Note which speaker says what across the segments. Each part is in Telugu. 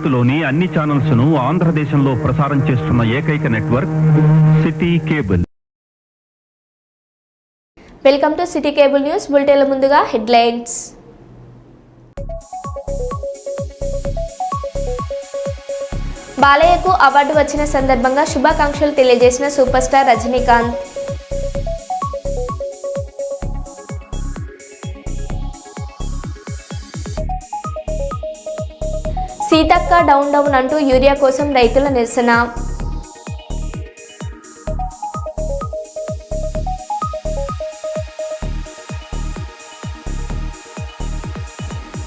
Speaker 1: భారత్లోని అన్ని ఛానల్స్ ను ఆంధ్రదేశంలో ప్రసారం చేస్తున్న ఏకైక network city cable.
Speaker 2: Welcome to city cable news bulletin. ముందుగా హెడ్లైన్స్. బాలయ్యకు అవార్డు వచ్చిన సందర్భంగా శుభాకాంక్షలు తెలియజేసిన super star Rajinikanth. Seethakka down down అంటూ యూరియా కోసం రైతుల నిరసన.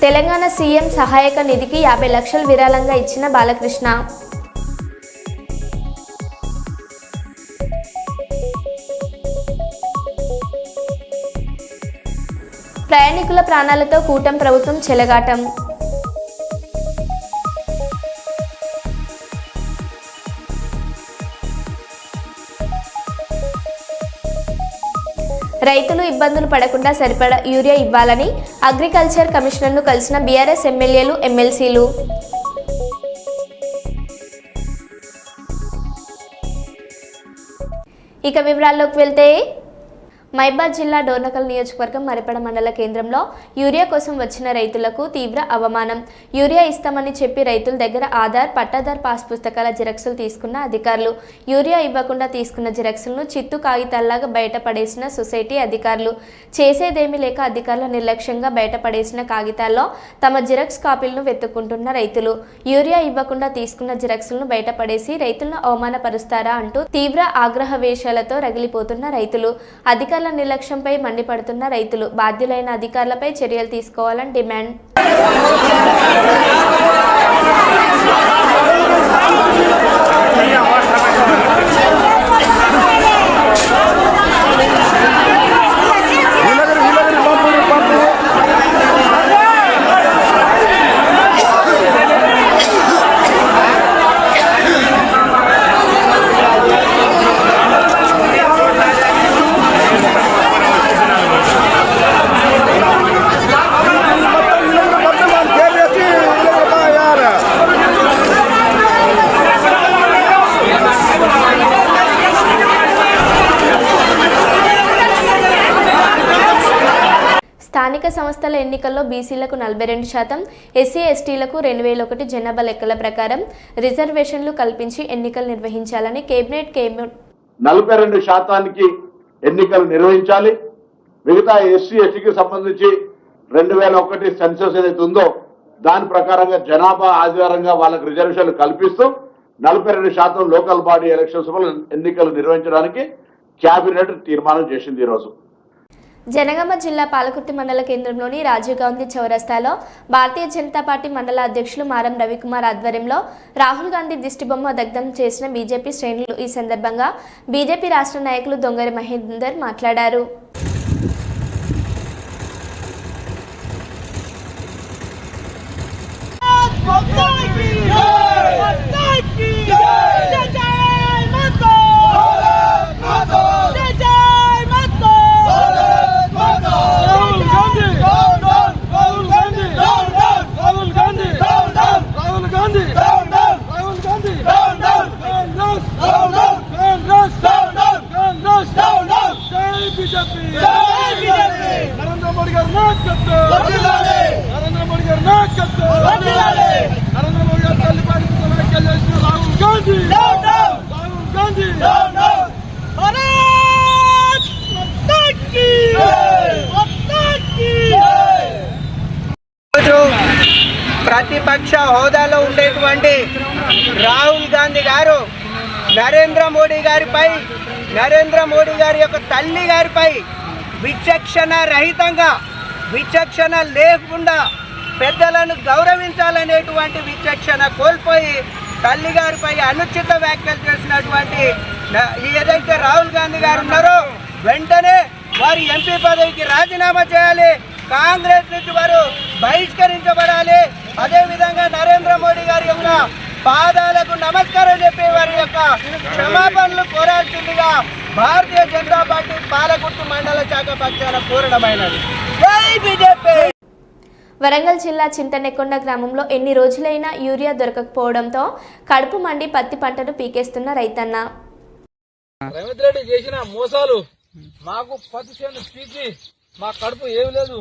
Speaker 2: తెలంగాణ సీఎం సహాయక నిధికి 50 లక్షలు విరాళంగా ఇచ్చిన బాలకృష్ణ. ప్రయాణికుల ప్రాణాలతో కూటమి ప్రభుత్వం చెలగాటం. రైతులు ఇబ్బందులు పడకుండా సరిపడా యూరియా ఇవ్వాలని అగ్రికల్చర్ కమిషనర్ను కలిసిన బీఆర్ఎస్ ఎమ్మెల్యేలు, ఎమ్మెల్సీలు. ఇక వివరాల్లోకి వెళ్తే, మైబాద్ జిల్లా డోర్నకల్ నియోజకవర్గం మరిపడ మండల కేంద్రంలో యూరియా కోసం వచ్చిన రైతులకు తీవ్ర అవమానం. యూరియా ఇస్తామని చెప్పి రైతుల దగ్గర ఆధార్, పట్టాదార్ పాస్ పుస్తకాల జిరాక్సులు తీసుకున్న అధికారులు. యూరియా ఇవ్వకుండా తీసుకున్న జిరాక్సులను చిత్తు కాగితాల్లాగా బయటపడేసిన సొసైటీ అధికారులు. చేసేదేమీ లేక అధికారుల నిర్లక్ష్యంగా బయటపడేసిన కాగితాల్లో తమ జిరాక్స్ కాపీలను వెతుక్కుంటున్న రైతులు. యూరియా ఇవ్వకుండా తీసుకున్న జిరాక్సులను బయటపడేసి రైతులను అవమానపరుస్తారా అంటూ తీవ్ర ఆగ్రహవేశాలతో రగిలిపోతున్న రైతులు. అధికారుల నిర్లక్ష్యంపై మండిపడుతున్న రైతులు బాధ్యులైన అధికారులపై చర్యలు తీసుకోవాలని డిమాండ్. స్థానిక సంస్థల ఎన్నికల్లో బీసీలకు 42%, ఎస్సీ ఎస్టీలకు 2001 జనాభా లెక్కల ప్రకారం రిజర్వేషన్లు కల్పించి ఎన్నికలు నిర్వహించాలని కేబినెట్
Speaker 3: 42% ఎన్నికలు నిర్వహించాలి. మిగతా ఎస్సీ ఎస్టీకి సంబంధించి 2001 సెన్సస్ ఏదైతే ఉందో దాని ప్రకారంగా జనాభా ఆధారంగా వాళ్ళకి రిజర్వేషన్లు కల్పిస్తూ 42% లోకల్ బాడీ ఎలక్షన్స్ ఎన్నికలు నిర్వహించడానికి కేబినెట్ తీర్మానం చేసింది. ఈరోజు
Speaker 2: జనగామ జిల్లా పాలకుర్తి మండల కేంద్రంలోని రాజీవ్ గాంధీ చౌరస్తాలో భారతీయ జనతా పార్టీ మండల అధ్యక్షులు మారం రవికుమార్ ఆధ్వర్యంలో రాహుల్ గాంధీ దిష్టిబొమ్మ దగ్ధం చేసిన బీజేపీ శ్రేణులు. ఈ సందర్భంగా బీజేపీ రాష్ట్ర నాయకులు దొంగరి మహేందర్ మాట్లాడారు.
Speaker 4: ప్రతిపక్ష హోదాలో ఉండేటువంటి రాహుల్ గాంధీ గారు నరేంద్ర మోడీ గారి యొక్క తల్లి గారిపై విచక్షణ రహితంగా, విచక్షణ లేకుండా పెద్దలను గౌరవించాలనేటువంటి విచక్షణ కోల్పోయి తల్లి గారిపై అనుచిత వ్యాఖ్యలు చేసినటువంటి ఏదైతే రాహుల్ గాంధీ గారు ఉన్నారో వెంటనే వారి ఎంపీ పదవికి రాజీనామా చేయాలి. కాంగ్రెస్ నుంచి వారు బహిష్కరించబడాలి. అదేవిధంగా నరేంద్ర మోడీ గారి యొక్క పాదాలకు నమస్కారం చెప్పి వారి యొక్క క్షమాపణలు కోరాల్సిందిగా భారతీయ జనతా పార్టీ పాలకుర్తి మండల శాఖ పక్షాన కోరడమైనది. జై బీజేపీ.
Speaker 2: వరంగల్ జిల్లా చింతనెక్కొండ గ్రామంలో ఎన్ని రోజులైనా యూరియా దొరకకపోవడంతో కడుపు మండి పత్తి పంటను పీకేస్తున్న రైతన్న.
Speaker 5: రేవంత్ రెడ్డి చేసిన మోసాలు మాకు పత్తి చేను పీకి మా కడుపు ఏమి లేదు.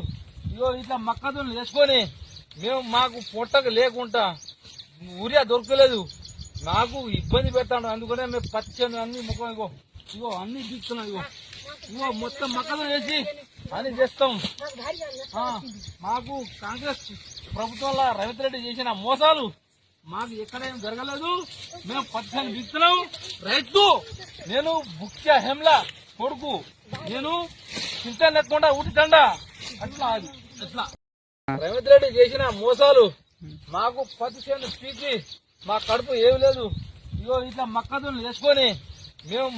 Speaker 5: ఇగో ఇట్లా మక్కదులు వేసుకొని మాకు పొట్టకు లేకుండా యూరియా దొరకలేదు, నాకు ఇబ్బంది పెడతాడు. అందుకనే మేము పత్తి చేను అన్ని ముఖం ఇగో అన్ని తీస్తున్నాం. ఇగో మొత్తం మక్కదులు వేసి అని చేస్తాం. మాకు కాంగ్రెస్ ప్రభుత్వంలో రేవంత్ రెడ్డి చేసిన మోసాలు మాకు ఎక్కడేం జరగలేదు. మేము పత్తి చేను తీస్తున్నాం. రైతు నేను ముఖ్య హెమ్లా కొడుకు, నేను చింత లేకుండా ఊటితండా అట్లా అది అట్లా రేవంత్ రెడ్డి చేసిన మోసాలు మాకు పత్తి చేను పీకి మా కడుపు ఏమి లేదు. ఇగో ఇట్లా మక్కదులు వేసుకొని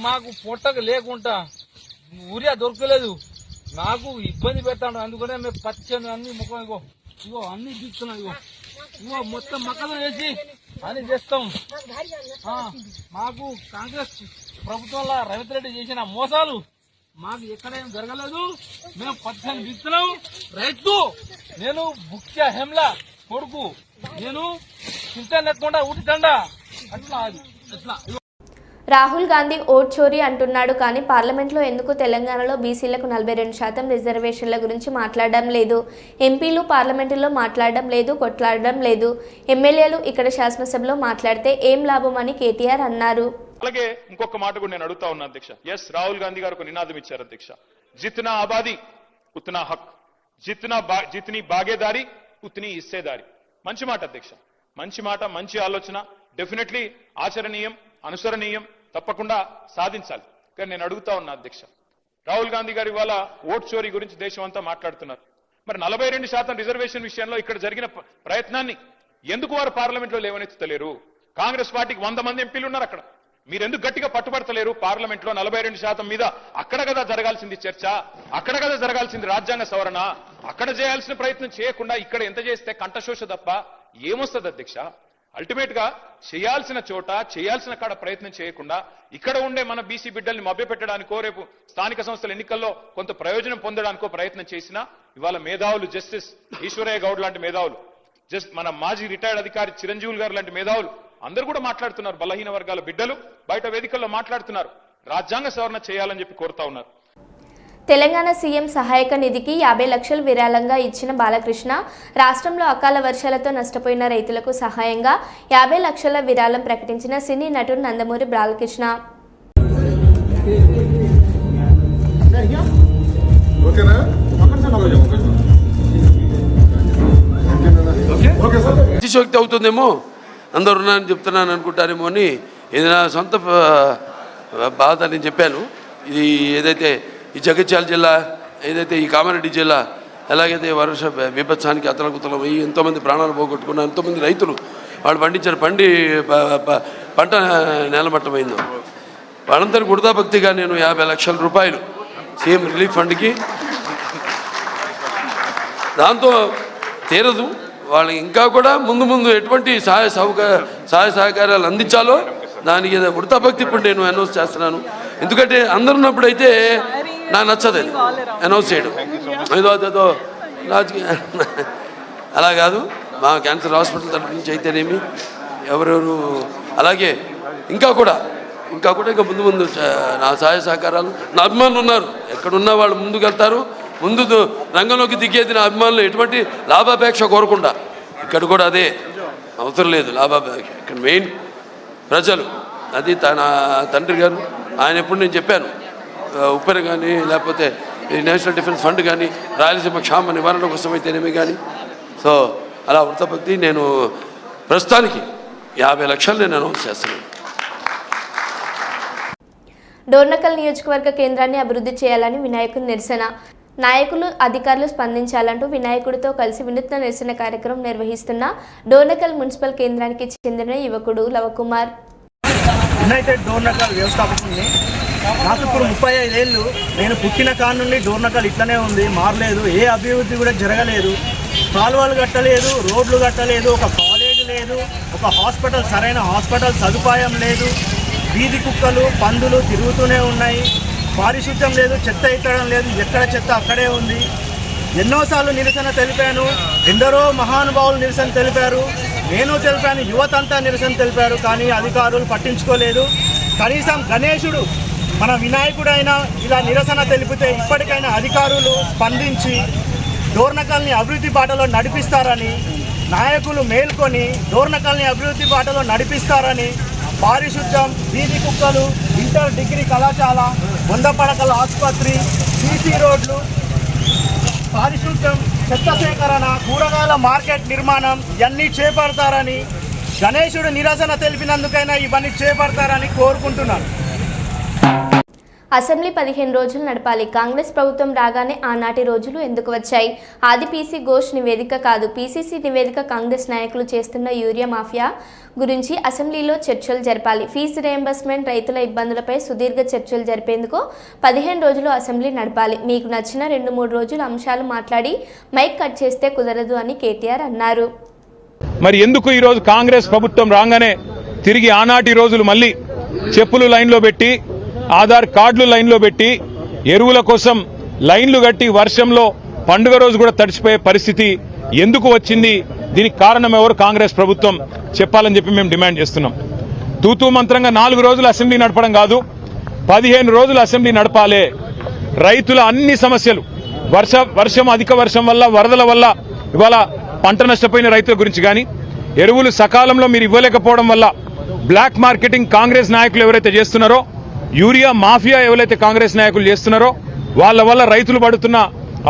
Speaker 5: మాకు పొట్టకు లేకుండా యూరియా దొరకలేదు, నాకు ఇబ్బంది పెడతాడు. అందుకనే మేము పత్తి చేను అన్ని ముఖం ఇగో అన్ని తీస్తున్నాం. ఇగో మొత్తం మక్కదులు వేసి అని చేస్తాం. మాకు కాంగ్రెస్ ప్రభుత్వంలో రేవంత్ రెడ్డి చేసిన మోసాలు మాకు ఎక్కడేం జరగలేదు. మేము పత్తి చేను తీస్తున్నాం. రైతు నేను ముఖ్య హెమ్లా కొడుకు, నేను చింత లేకుండా ఊటితండా అట్లా అది అట్లా.
Speaker 2: రాహుల్ గాంధీ ఓట్ చోరీ అంటున్నాడు, కానీ పార్లమెంట్లో ఎందుకు తెలంగాణలో బీసీలకు 42% రిజర్వేషన్ల గురించి మాట్లాడడం లేదు? ఎంపీలు పార్లమెంటులో మాట్లాడడం లేదు, కొట్లాడడం లేదు. ఎమ్మెల్యేలు ఇక్కడ శాసనసభలో మాట్లాడితే ఏం లాభం అని కేటీఆర్ అన్నారు.
Speaker 6: అలాగే ఇంకొక మాట కూడా నేను అడుగుతా ఉన్నా అధ్యక్ష. ఎస్, రాహుల్ గాంధీ గారు ఒక నినాదం ఇచ్చారు అధ్యక్ష. జిత్నా ఆబాదీ ఉత్నా హక్, జిత్నీ బాగేదారి ఉత్నీ హిస్సేదారి. మంచి మాట అధ్యక్ష, మంచి మాట, మంచి ఆలోచన, డెఫినెట్లీ ఆచరణీయం, అనుసరణీయం, తప్పకుండా సాధించాలి. కానీ నేను అడుగుతా ఉన్నా అధ్యక్ష, రాహుల్ గాంధీ గారు ఇవాళ ఓట్ చోరీ గురించి దేశం అంతా మాట్లాడుతున్నారు. మరి 42% రిజర్వేషన్ విషయంలో ఇక్కడ జరిగిన ప్రయత్నాన్ని ఎందుకు వారు పార్లమెంట్లో లేవనెత్తలేరు? కాంగ్రెస్ పార్టీకి 100 మంది ఎంపీలు ఉన్నారు అక్కడ. మీరెందుకు గట్టిగా పట్టుబడతలేరు? పార్లమెంట్ లో 42% మీద అక్కడ కదా జరగాల్సింది చర్చ, అక్కడ కదా జరగాల్సింది రాజ్యాంగ సవరణ. అక్కడ చేయాల్సిన ప్రయత్నం చేయకుండా ఇక్కడ ఎంత చేస్తే కంఠశోష తప్ప ఏమొస్తుంది అధ్యక్ష? అల్టిమేట్ గా చేయాల్సిన చోట చేయాల్సిన కాడ ప్రయత్నం చేయకుండా ఇక్కడ ఉండే మన బీసీ బిడ్డల్ని మభ్యపెట్టడానికో, రేపు స్థానిక సంస్థల ఎన్నికల్లో కొంత ప్రయోజనం పొందడానికో ప్రయత్నం చేసినా ఇవాళ మేధావులు, జస్టిస్ ఈశ్వరయ్య గౌడ్ లాంటి మేధావులు, మన మాజీ రిటైర్డ్ అధికారి చిరంజీవులు గారు లాంటి మేధావులు అందరూ కూడా మాట్లాడుతున్నారు. బలహీన వర్గాల బిడ్డలు బయట వేదికల్లో మాట్లాడుతున్నారు. రాజ్యాంగ సవరణ చేయాలని చెప్పి కోరుతా ఉన్నారు.
Speaker 2: తెలంగాణ సీఎం సహాయక నిధికి 50 లక్షలు విరాళంగా ఇచ్చిన బాలకృష్ణ రాష్ట్రంలో అకాల వర్షాలతో నష్టపోయిన రైతులకు సహాయంగా 50 లక్షల విరాళం ప్రకటించిన సినీ నటుడు నందమూరి బాలకృష్ణ.
Speaker 7: అతిశోక్తి అవుతుందేమో, అందరు ఉన్నారని చెప్తున్నాను అనుకుంటారేమో అని ఇది నా సొంత బాధ నేను చెప్పాను. ఇది ఏదైతే ఈ జగిత్యాల జిల్లా, ఏదైతే ఈ కామారెడ్డి జిల్లా, ఎలాగైతే వర్ష విపత్సానికి అతలకుతలం అయ్యి ఎంతోమంది ప్రాణాలు పోగొట్టుకున్నారు, ఎంతోమంది రైతులు వాళ్ళు పండించిన పంట నేలమట్టమైందో వాళ్ళందరూ గుడదాభక్తిగా నేను 50 లక్షల రూపాయలు సీఎం రిలీఫ్ ఫండ్కి, దాంతో తీరదు వాళ్ళకి ఇంకా కూడా ముందు ఎటువంటి సహాయ సహకారాలు అందించాలో దానికి వృతాభక్తి ఇప్పుడు నేను అనౌన్స్ చేస్తున్నాను. ఎందుకంటే అందరు ఉన్నప్పుడైతే నాకు నచ్చదు అది అనౌన్స్ చేయడం, ఏదో రాజకీయ అలా కాదు. మా క్యాన్సర్ హాస్పిటల్ తరఫు నుంచి అయితేనేమి ఎవరెవరు, అలాగే ఇంకా కూడా ముందు నా సహాయ సహకారాలు, నా అభిమానులు ఉన్నారు, ఎక్కడున్నా వాళ్ళు ముందుకు వెళ్తారు. ముందు రంగంలోకి దిగేది నా అభిమానులు, ఎటువంటి లాభాపేక్ష కోరకుండా. ఇక్కడ కూడా అదే అవసరం లేదు లాభాపేక్ష, ఇక్కడ మెయిన్ ప్రజలు. అది తన తండ్రి గారు ఆయన ఎప్పుడు నేను చెప్పాను, ఉప్పెన కానీ లేకపోతే నేషనల్ డిఫెన్స్ ఫండ్ కానీ రాయలసీమ క్షామ నివారణ కోసం అయితేనేమి కానీ. సో అలా వృత్తభక్తి నేను ప్రస్తుతానికి 50 లక్షలు నేను అనౌన్స్ చేస్తున్నాను.
Speaker 2: డోర్నకల్ నియోజకవర్గ కేంద్రాన్ని అభివృద్ధి చేయాలని వినాయకుని నిరసన. నాయకులు, అధికారులు స్పందించాలంటూ వినాయకుడితో కలిసి వినూత్న నిరసన కార్యక్రమం నిర్వహిస్తున్న డోర్నకల్ మున్సిపల్ కేంద్రానికి చెందిన యువకుడు లవకుమార్.
Speaker 8: యునైటెడ్ డోర్నకల్ వ్యవస్థాపకుడిని. నాకు ఇప్పుడు 35 ఏళ్ళు. నేను పుట్టిన కాడ నుండి డోర్నకల్ ఇట్లనే ఉంది, మారలేదు. ఏ అభివృద్ధి కూడా జరగలేదు. కాలువలు కట్టలేదు, రోడ్లు కట్టలేదు, ఒక కాలేజ్ లేదు, ఒక హాస్పిటల్, సరైన హాస్పిటల్ సదుపాయం లేదు. వీధి కుక్కలు, పందులు తిరుగుతూనే ఉన్నాయి. పారిశుద్ధ్యం లేదు, చెత్త ఎత్తడం లేదు, ఎక్కడ చెత్త అక్కడే ఉంది. ఎన్నోసార్లు నిరసన తెలిపాను, ఎందరో మహానుభావులు నిరసన తెలిపారు, నేను తెలిపాను, యువత అంతా నిరసన తెలిపారు. కానీ అధికారులు పట్టించుకోలేదు. కనీసం గణేశుడు మన వినాయకుడైనా ఇలా నిరసన తెలిపితే ఇప్పటికైనా అధికారులు స్పందించి డోర్నకల్ని అభివృద్ధి బాటలో నడిపిస్తారని, నాయకులు మేల్కొని డోర్నకల్ని అభివృద్ధి బాటలో నడిపిస్తారని, పారిశుద్ధ్యం, వీధి కుక్కలు, ఇంటర్ డిగ్రీ కళాశాల, 100 పడకల ఆసుపత్రి, సీసీ రోడ్లు, పారిశుద్ధ్యం, చెత్త సేకరణ, కూరగాయల మార్కెట్ నిర్మాణం ఇవన్నీ చేపడతారని, గణేశుడు నిరసన తెలిపినందుకైనా ఇవన్నీ చేపడతారని కోరుకుంటున్నాను.
Speaker 2: అసెంబ్లీ 15 రోజులు నడపాలి. కాంగ్రెస్ ప్రభుత్వం రాగానే ఆనాటి రోజులు ఎందుకు వచ్చాయి? ఆది పీసీ ఘోష్ నివేదిక కాదు, పీసీసీ నివేదిక. కాంగ్రెస్ నాయకులు చేస్తున్న యూరియా మాఫియా గురించి అసెంబ్లీలో చర్చలు జరపాలి. ఫీజు రియంబర్స్మెంట్, రైతుల ఇబ్బందులపై సుదీర్ఘ చర్చలు జరిపేందుకు 15 రోజులు అసెంబ్లీ నడపాలి. మీకు నచ్చిన 2-3 రోజులు అంశాలు మాట్లాడి మైక్ కట్ చేస్తే కుదరదు అని కేటీఆర్ అన్నారు.
Speaker 6: మరి ఎందుకు ఈరోజు కాంగ్రెస్ ప్రభుత్వం రాగానే తిరిగి ఆనాటి రోజులు మళ్ళీ చెప్పులు లైన్లో పెట్టి, ఆధార్ కార్డులు లైన్లో పెట్టి, ఎరువుల కోసం లైన్లు కట్టి వర్షంలో పండుగ రోజు కూడా తడిసిపోయే పరిస్థితి ఎందుకు వచ్చింది? దీనికి కారణం ఎవరు? కాంగ్రెస్ ప్రభుత్వం చెప్పాలని చెప్పి మేము డిమాండ్ చేస్తున్నాం. తూతూ మంత్రంగా 4 రోజులు అసెంబ్లీ నడపడం కాదు, 15 రోజులు అసెంబ్లీ నడపాలే. రైతుల అన్ని సమస్యలు, వర్షం అధిక వర్షం వల్ల, వరదల వల్ల ఇవాళ పంట నష్టపోయిన రైతుల గురించి కానీ, ఎరువులు సకాలంలో మీరు ఇవ్వలేకపోవడం వల్ల బ్లాక్ మార్కెటింగ్ కాంగ్రెస్ నాయకులు ఎవరైతే చేస్తున్నారో, యూరియా మాఫియా ఎవరైతే కాంగ్రెస్ నాయకులు చేస్తున్నారో వాళ్ళ వల్ల రైతులు పడుతున్న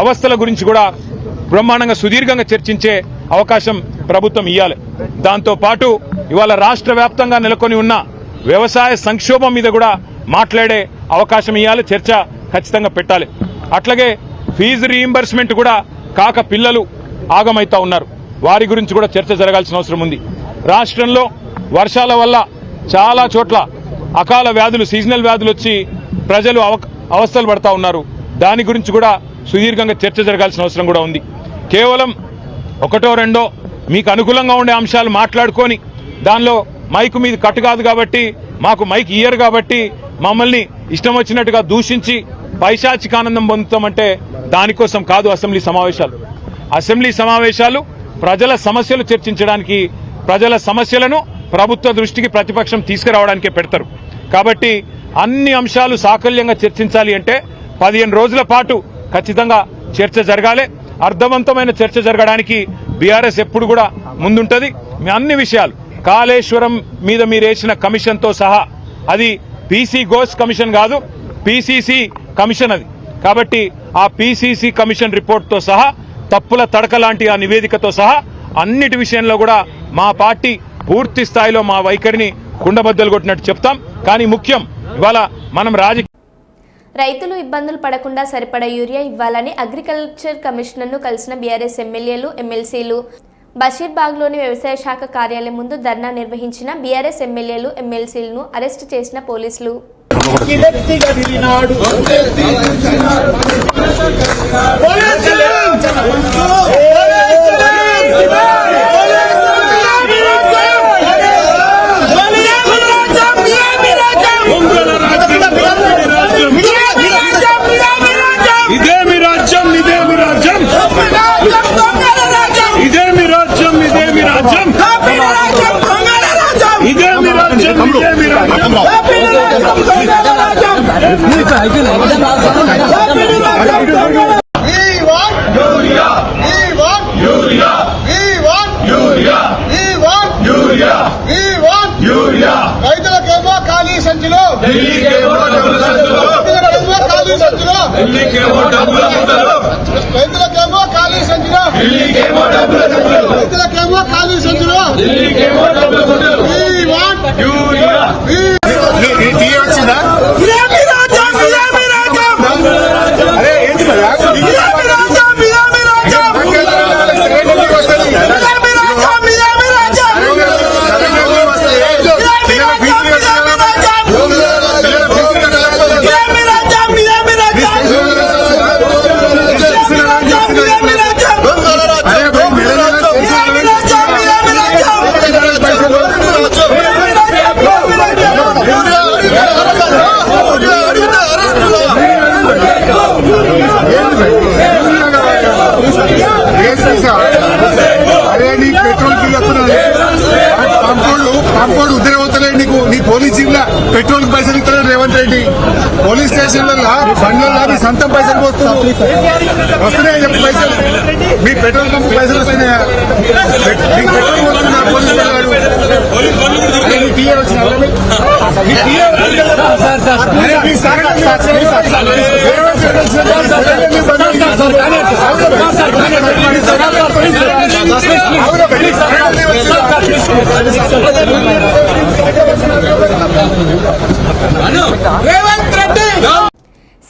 Speaker 6: అవస్థల గురించి కూడా బ్రహ్మాండంగా సుదీర్ఘంగా చర్చించే అవకాశం ప్రభుత్వం ఇవ్వాలి. దాంతో పాటు ఇవాళ రాష్ట్ర వ్యాప్తంగా నెలకొని ఉన్న వ్యవసాయ సంక్షోభం మీద కూడా మాట్లాడే అవకాశం ఇవ్వాలి, చర్చ ఖచ్చితంగా పెట్టాలి. అట్లాగే ఫీజు రీయింబర్స్మెంట్ కూడా కాక పిల్లలు ఆగమైతా ఉన్నారు, వారి గురించి కూడా చర్చ జరగాల్సిన అవసరం ఉంది. రాష్ట్రంలో వర్షాల వల్ల చాలా చోట్ల అకాల వ్యాధులు, సీజనల్ వ్యాధులు వచ్చి ప్రజలు అవస్థలు పడతా ఉన్నారు, దాని గురించి కూడా సుదీర్ఘంగా చర్చ జరగాల్సిన అవసరం కూడా ఉంది. కేవలం 1-2 మీకు అనుకూలంగా ఉండే అంశాలు మాట్లాడుకొని దానిలో మైకు మీద కట్టు కాదు కాబట్టి, మాకు మైక్ ఇయ్యరు కాబట్టి మమ్మల్ని ఇష్టం వచ్చినట్టుగా దూషించి పైశాచిక ఆనందం పొందుతామంటే దానికోసం కాదు అసెంబ్లీ సమావేశాలు. అసెంబ్లీ సమావేశాలు ప్రజల సమస్యలు చర్చించడానికి, ప్రజల సమస్యలను ప్రభుత్వ దృష్టికి ప్రతిపక్షం తీసుకురావడానికే పెడతారు. కాబట్టి అన్ని అంశాలు సాకల్యంగా చర్చించాలి అంటే 15 రోజుల పాటు ఖచ్చితంగా చర్చ జరగాలి. అర్థవంతమైన చర్చ జరగడానికి బీఆర్ఎస్ ఎప్పుడు కూడా ముందుంటది. అన్ని విషయాలు, కాళేశ్వరం మీద మీరు వేసిన కమిషన్తో సహా, అది పీసీ ఘోష్ కమిషన్ కాదు, పీసీసీ కమిషన్ అది. కాబట్టి ఆ పీసీసీ కమిషన్ రిపోర్ట్తో సహా, తప్పుల తడక లాంటి ఆ నివేదికతో సహా అన్నిటి విషయంలో కూడా మా పార్టీ పూర్తి స్థాయిలో మా వైఖరిని కుండబద్దలు కొట్టినట్టు చెప్తాం. కానీ ముఖ్యం ఇవాళ మనం
Speaker 2: రైతులు ఇబ్బందులు పడకుండా సరిపడా యూరియా ఇవ్వాలని అగ్రికల్చర్ కమిషనర్ను కలిసిన బీఆర్ఎస్ ఎమ్మెల్యేలు, ఎమ్మెల్సీలు. బషీర్బాగ్లోని వ్యవసాయ శాఖ కార్యాలయం ముందు ధర్నా నిర్వహించిన బీఆర్ఎస్ ఎమ్మెల్యేలు, ఎమ్మెల్సీలను అరెస్టు చేసిన పోలీసులు.
Speaker 9: రైతులకేమో ఖాళీ సంచిలో, రైతులకేమో ఖాళీ సంచిలో, రైతులకేమో ఖాళీ సంచిలో, రైతులకేమో ఖాళీ సంచిలో.
Speaker 10: Yeah.
Speaker 9: పెట్రోల్ పైసలు ఇస్తాడు రేవంత్ రెడ్డి. పోలీస్ స్టేషన్లలో బండ్లలో మీ సొంతం పైసలు పోస్తుంది. వస్తున్నాయని చెప్పి పైసలు మీ పెట్రోల్ పంప్ పైసలు వస్తున్నాయా? మీకు పెట్రోల్ పోతున్నా పోలీస్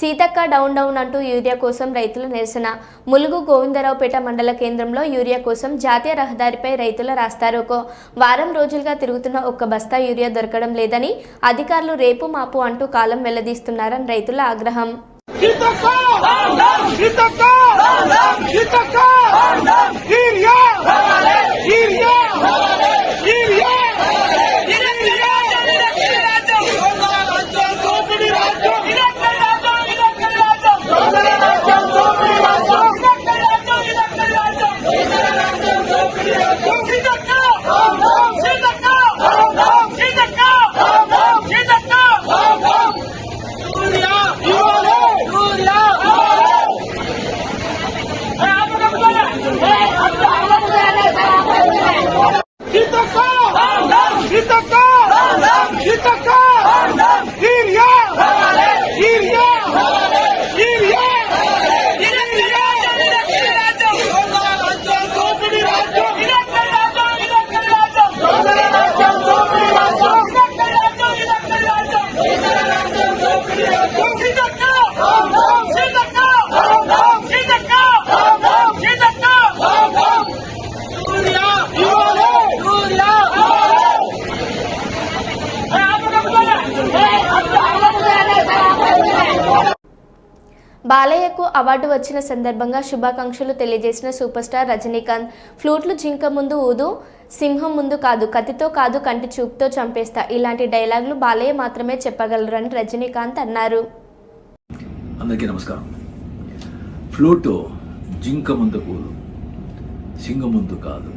Speaker 2: సీతక్క డౌన్ డౌన్ అంటూ యూరియా కోసం రైతుల నిరసన. ములుగు గోవిందరావుపేట మండల కేంద్రంలో యూరియా కోసం జాతీయ రహదారిపై రైతుల రాస్తారోకో. వారం రోజులుగా తిరుగుతున్న ఒక్క బస్తా యూరియా దొరకడం లేదని అధికారులు రేపు మాపు అంటూ కాలం వెల్లదీస్తున్నారని రైతుల ఆగ్రహం. బాలయ్యకు అవార్డు వచ్చిన సందర్భంగా శుభాకాంక్షలు తెలియజేసిన సూపర్ స్టార్ రజనీకాంత్. ఫ్లూట్లు జింక ముందు ఊదు, సింహం ముందు కాదు, కత్తితో కాదు కంటి చూపుతో చంపేస్తా, ఇలాంటి డైలాగులు బాలయ్య మాత్రమే చెప్పగలరని రజనీకాంత్ అన్నారు.
Speaker 10: అందరికీ నమస్కారం. ఫ్లూటు జింక ముందు కూదు, సింహం ముందు కాదు,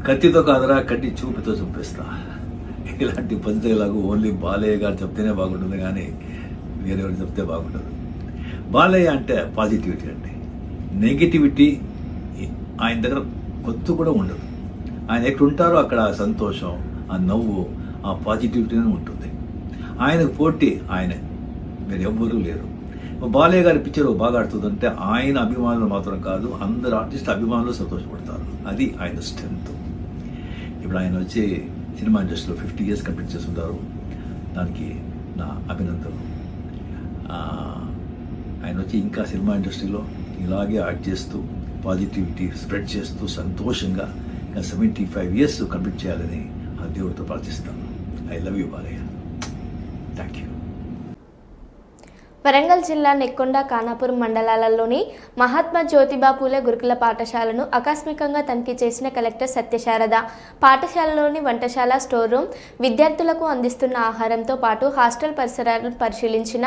Speaker 10: కత్తితో కాదురా కంటి చూపుతో చంపేస్తా, ఇలాంటి పంచలాగు ఓన్లీ బాలయ్య గారు చెప్తేనే బాగుంటుంది, కానీ వేరేవారు చెప్తే బాగుంటుంది. బాలయ్య అంటే పాజిటివిటీ అండి. నెగిటివిటీ ఆయన దగ్గర కొత్త కూడా ఉండదు. ఆయన ఎక్కడ ఉంటారో అక్కడ సంతోషం, ఆ నవ్వు, ఆ పాజిటివిటీనే ఉంటుంది. ఆయనకు పోటీ ఆయనే, మీరు ఎవ్వరూ లేరు. బాలయ్య గారి పిక్చర్ బాగా ఆడుతుందంటే ఆయన అభిమానులు మాత్రం కాదు, అందరు ఆర్టిస్ట్ అభిమానులు సంతోషపడతారు. అది ఆయన స్ట్రెంత్. ఇప్పుడు ఆయన వచ్చి సినిమా ఇండస్ట్రీలో 50 years కంప్లీట్ చేస్తుంటారు. దానికి నా అభినందనలు. ఆయన వచ్చి ఇంకా సినిమా ఇండస్ట్రీలో ఇలాగే యాక్ట్ చేస్తూ పాజిటివిటీ స్ప్రెడ్ చేస్తూ సంతోషంగా ఇంకా 75 years కంప్లీట్ చేయాలని ఆ దేవుడితో ప్రార్థిస్తాను. I love you Balayya. Thank you.
Speaker 2: Warangal జిల్లా నెక్కొండ, ఖానాపూర్ మండలాలలోని మహాత్మా జ్యోతిబా పూలే గురుకుల పాఠశాలను ఆకస్మికంగా తనిఖీ చేసిన కలెక్టర్ సత్యశారద. పాఠశాలలోని వంటశాల, స్టోర్ రూమ్, విద్యార్థులకు అందిస్తున్న ఆహారంతో పాటు హాస్టల్ పరిసరాలను పరిశీలించిన.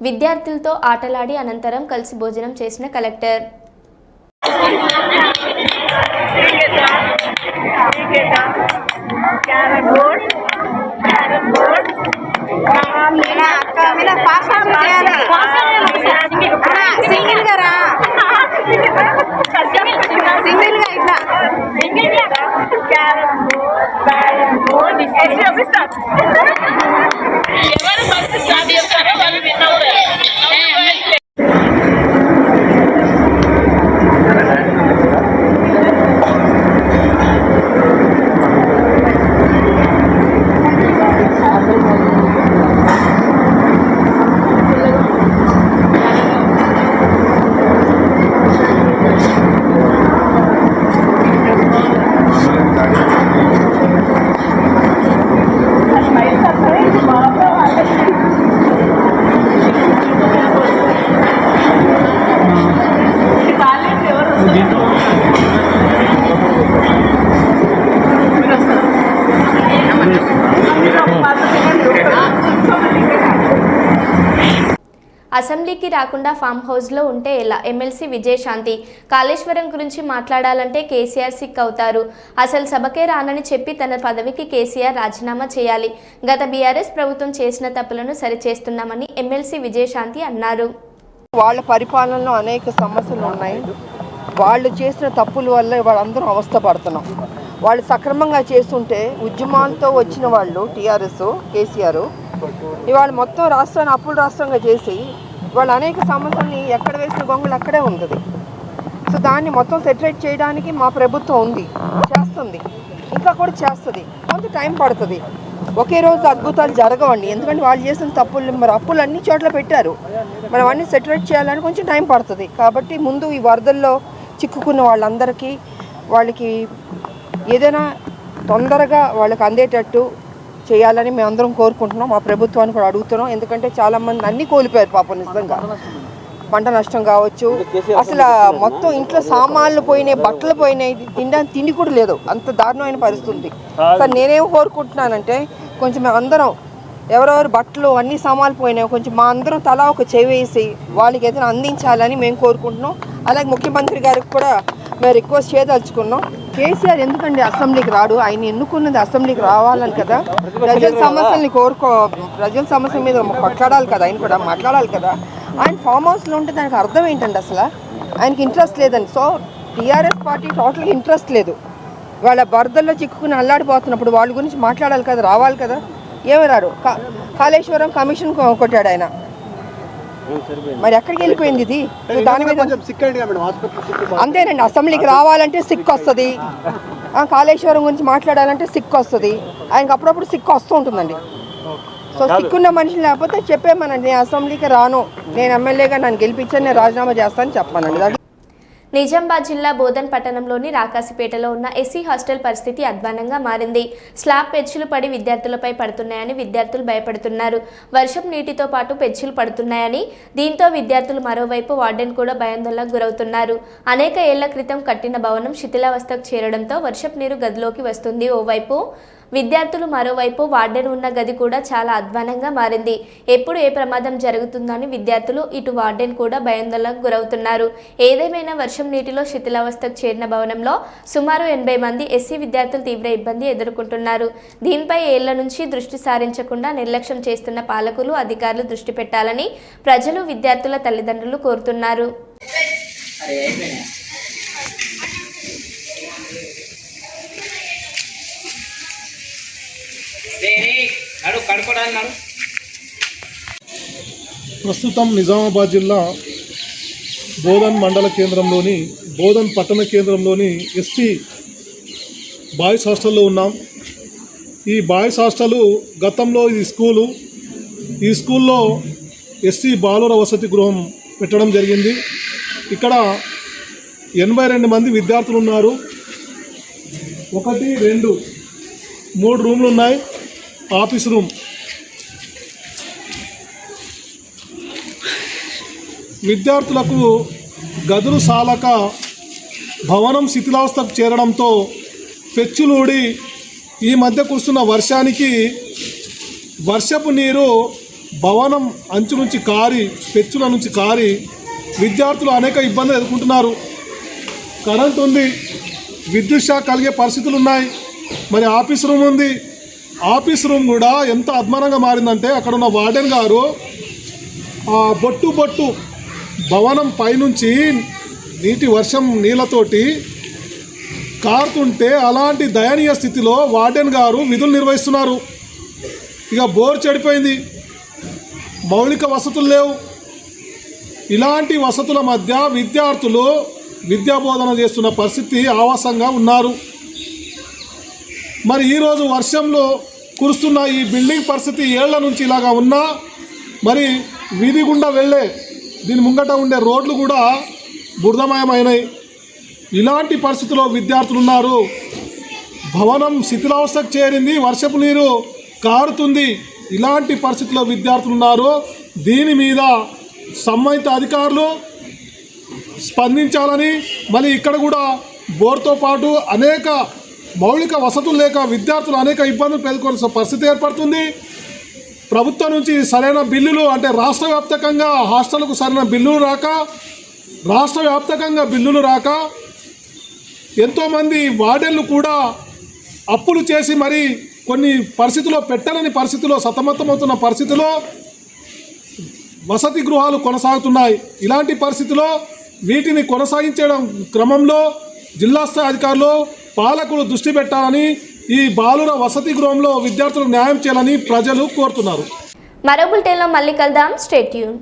Speaker 2: విద్యార్థులతో ఆటలాడి అనంతరం కలిసి భోజనం చేసిన కలెక్టర్.
Speaker 11: ఎవరు ఫస్ట్ స్టార్ట్ చేస్తారో వాళ్ళు విన్ అవుతారు.
Speaker 2: అసెంబ్లీకి రాకుండా ఫామ్ హౌస్లో ఉంటే ఎలా? ఎమ్మెల్సీ విజయశాంతి. కాళేశ్వరం గురించి మాట్లాడాలంటే కేసీఆర్ సిక్ అవుతారు. అసలు సభకే రానని చెప్పి తన పదవికి కేసీఆర్ రాజీనామా చేయాలి. గత బీఆర్ఎస్ ప్రభుత్వం చేసిన తప్పులను సరిచేస్తున్నామని ఎమ్మెల్సీ విజయశాంతి అన్నారు.
Speaker 12: వాళ్ళ పరిపాలనలో అనేక సమస్యలు ఉన్నాయి. వాళ్ళు చేసిన తప్పుల వల్ల వాళ్ళందరూ అవస్థపడుతున్నాం. వాళ్ళు సక్రమంగా చేస్తుంటే ఉద్యమాలతో వచ్చిన వాళ్ళు టీఆర్ఎస్ కేసీఆర్ ఇవాళ మొత్తం రాష్ట్రాన్ని అప్పుల రాష్ట్రంగా చేసి వాళ్ళు అనేక సమస్యల్ని ఎక్కడ వేసిన గొంగులు అక్కడే ఉంటుంది. సో దాన్ని మొత్తం సెటిలైట్ చేయడానికి మా ప్రభుత్వం ఉంది, చేస్తుంది, ఇంకా కూడా చేస్తుంది. కొంత టైం పడుతుంది. ఒకే రోజు అద్భుతాలు జరగవండి. ఎందుకంటే వాళ్ళు చేసిన తప్పులు మరి అప్పులు అన్ని చోట్ల పెట్టారు. మనం అన్నీ సెటిలైట్ చేయాలని కొంచెం టైం పడుతుంది. కాబట్టి ముందు ఈ వరదల్లో చిక్కుకున్న వాళ్ళందరికీ వాళ్ళకి ఏదైనా తొందరగా వాళ్ళకి అందేటట్టు చేయాలని మేమందరం కోరుకుంటున్నాం. మా ప్రభుత్వాన్ని కూడా అడుగుతున్నాం. ఎందుకంటే చాలామంది అన్నీ కోల్పోయారు పాపం. నిజంగా పంట నష్టం కావచ్చు, అసలు మొత్తం ఇంట్లో సామాన్లు పోయినాయి, బట్టలు పోయినాయి, తినడానికి తిండి కూడా లేదు. అంత దారుణమైన పరిస్థితి. సార్ నేనేం కోరుకుంటున్నానంటే కొంచెం మేము అందరం ఎవరెవరు బట్టలు అన్ని సామాన్లు పోయినాయి కొంచెం మా అందరం తలా ఒక చెవి వేసి వాళ్ళకి ఏదైనా అందించాలని మేము కోరుకుంటున్నాం. అలాగే ముఖ్యమంత్రి గారికి కూడా మేము రిక్వెస్ట్ చేయదలుచుకున్నాం. కేసీఆర్ ఎందుకండి అసెంబ్లీకి రాడు? ఆయన ఎన్నుకున్నది అసెంబ్లీకి రావాలని కదా. ప్రజల సమస్యల్ని ప్రజల సమస్య మీద కొట్లాడాలి కదా, ఆయన కూడా మాట్లాడాలి కదా. ఆయన ఫామ్ హౌస్లో ఉంటే దానికి అర్థం ఏంటండి? అసలు ఆయనకి ఇంట్రెస్ట్ లేదండి. సో టీఆర్ఎస్ పార్టీ టోటల్గా ఇంట్రెస్ట్ లేదు. వాళ్ళ బరదల్లో చిక్కుకుని అల్లాడిపోతున్నప్పుడు వాళ్ళ గురించి మాట్లాడాలి కదా, రావాలి కదా. ఏమి రాడు. కాళేశ్వరం కమిషన్ కొట్టాడు ఆయన. మరి ఎక్కడికి వెళ్ళిపోయింది ఇది? దాని మీద అంతేనండి. అసెంబ్లీకి రావాలంటే సిక్ వస్తుంది, కాళేశ్వరం గురించి మాట్లాడాలంటే సిక్ వస్తుంది. ఆయనకు అప్పుడప్పుడు సిక్ వస్తూ ఉంటుందండి. సో సిక్కున్న మనిషి లేకపోతే చెప్పేమనండి, నేను అసెంబ్లీకి రాను, నేను ఎమ్మెల్యేగా నన్ను గెలిపించాను, నేను రాజీనామా చేస్తానని చెప్పానండి.
Speaker 2: నిజామాబాద్ జిల్లా బోధన్ పట్టణంలోని రాకాసిపేటలో ఉన్న ఎస్సీ హాస్టల్ పరిస్థితి అధ్వానంగా మారింది. స్లాబ్ పెచ్చులు పడి విద్యార్థులపై పడుతున్నాయని విద్యార్థులు భయపడుతున్నారు. వర్షం నీటితో పాటు పెచ్చులు పడుతున్నాయని, దీంతో విద్యార్థులు మరోవైపు వార్డెన్ కూడా భయాందోళనకు గురవుతున్నారు. అనేక ఏళ్ల క్రితం కట్టిన భవనం శిథిలావస్థకు చేరడంతో వర్షపు నీరు గదిలోకి వస్తుంది ఓవైపు, విద్యార్థులు మరోవైపు. వార్డెన్ ఉన్న గది కూడా చాలా అధ్వానంగా మారింది. ఎప్పుడు ఏ ప్రమాదం జరుగుతుందని విద్యార్థులు, ఇటు వార్డెన్ కూడా భయాందోళనకు గురవుతున్నారు. ఏదేమైనా వర్షం నీటిలో శిథిలావస్థకు చేరిన భవనంలో సుమారు 80 మంది ఎస్సీ విద్యార్థులు తీవ్ర ఇబ్బంది ఎదుర్కొంటున్నారు. దీనిపై ఏళ్ల నుంచి దృష్టి సారించకుండా నిర్లక్ష్యం చేస్తున్న పాలకులు, అధికారులు దృష్టి పెట్టాలని ప్రజలు, విద్యార్థుల తల్లిదండ్రులు కోరుతున్నారు.
Speaker 9: ప్రస్తుతం నిజామాబాద్ జిల్లా బోధన్ మండల కేంద్రంలోని బోధన్ పట్టణ కేంద్రంలోని ఎస్సీ బాయ్స్ హాస్టల్లో ఉన్నాం. ఈ బాయ్స్ హాస్టల్ గతంలో ఇది స్కూలు. ఈ స్కూల్లో ఎస్సీ బాలుర వసతి గృహం పెట్టడం జరిగింది. ఇక్కడ 82 మంది విద్యార్థులు ఉన్నారు. 1, 2, 3 రూమ్లు ఉన్నాయి. Office room. విద్యార్థులకు గదులు సాలక భవనం శిథిలావస్థకు చేరడంతో పెచ్చులూడి ఈ మధ్య కురుస్తున్న వర్షానికి వర్షపు నీరు భవనం అంచు నుంచి కారి, పెచ్చుల నుంచి కారి విద్యార్థులు అనేక ఇబ్బందులు ఎదుర్కొంటున్నారు. కరెంట్ ఉంది, విద్యుత్ షాక్ కలిగే పరిస్థితులు ఉన్నాయి. మరి ఆఫీస్ రూమ్ ఉంది. ఆఫీస్ రూమ్ కూడా ఎంత అధ్వానంగా మారిందంటే అక్కడ ఉన్న వార్డెన్ గారు బొట్టు భవనం పైనుంచి వర్షం నీళ్ళతోటి కారుతుంటే అలాంటి దయనీయ స్థితిలో వార్డెన్ గారు విధులు నిర్వహిస్తున్నారు. ఇక బోర్ చెడిపోయింది, మౌలిక వసతులు లేవు. ఇలాంటి వసతుల మధ్య విద్యార్థులు విద్యాబోధన చేస్తున్న పరిస్థితి ఆవాసంగా ఉన్నారు. మరి ఈరోజు వర్షంలో కురుస్తున్న ఈ బిల్డింగ్ పరిస్థితి ఏళ్ల నుంచి ఇలాగా ఉన్నా మరి వీధి గుండా వెళ్ళే దీని ముంగట ఉండే రోడ్లు కూడా బురదమయమైనాయి. ఇలాంటి పరిస్థితుల్లో విద్యార్థులు ఉన్నారు. భవనం శిథిలావస్థకు చేరింది, వర్షపు నీరు కారుతుంది. ఇలాంటి పరిస్థితుల్లో విద్యార్థులు ఉన్నారు. దీని మీద సంబంధిత అధికారులు స్పందించాలని, మళ్ళీ ఇక్కడ కూడా బోర్తో పాటు అనేక మౌలిక వసతులు లేక విద్యార్థులు అనేక ఇబ్బందులు ఎదుర్కొనే పరిస్థితి ఏర్పడుతుంది. ప్రభుత్వం నుంచి సరైన బిల్లులు అంటే రాష్ట్ర వ్యాప్తంగా హాస్టళ్లకు సరైన బిల్లులు రాక, రాష్ట్ర వ్యాప్తంగా బిల్లులు రాక ఎంతోమంది వార్డెన్లు కూడా అప్పులు చేసి మరి కొన్ని పరిస్థితుల్లో పెట్టలేని పరిస్థితుల్లో సతమతమవుతున్న పరిస్థితిలో వసతి గృహాలు కొనసాగుతున్నాయి. ఇలాంటి పరిస్థితిలో వీటిని కొనసాగించడం క్రమంలో జిల్లా స్థాయి అధికారులు పాలకులు దృష్టి పెట్టాలని, ఈ బాలుర వసతి గృహంలో విద్యార్థులకు న్యాయం చేయాలని ప్రజలు కోరుతున్నారు.
Speaker 2: మరో బులెటిన్లో మళ్ళీ కలుద్దాం. Stay tune.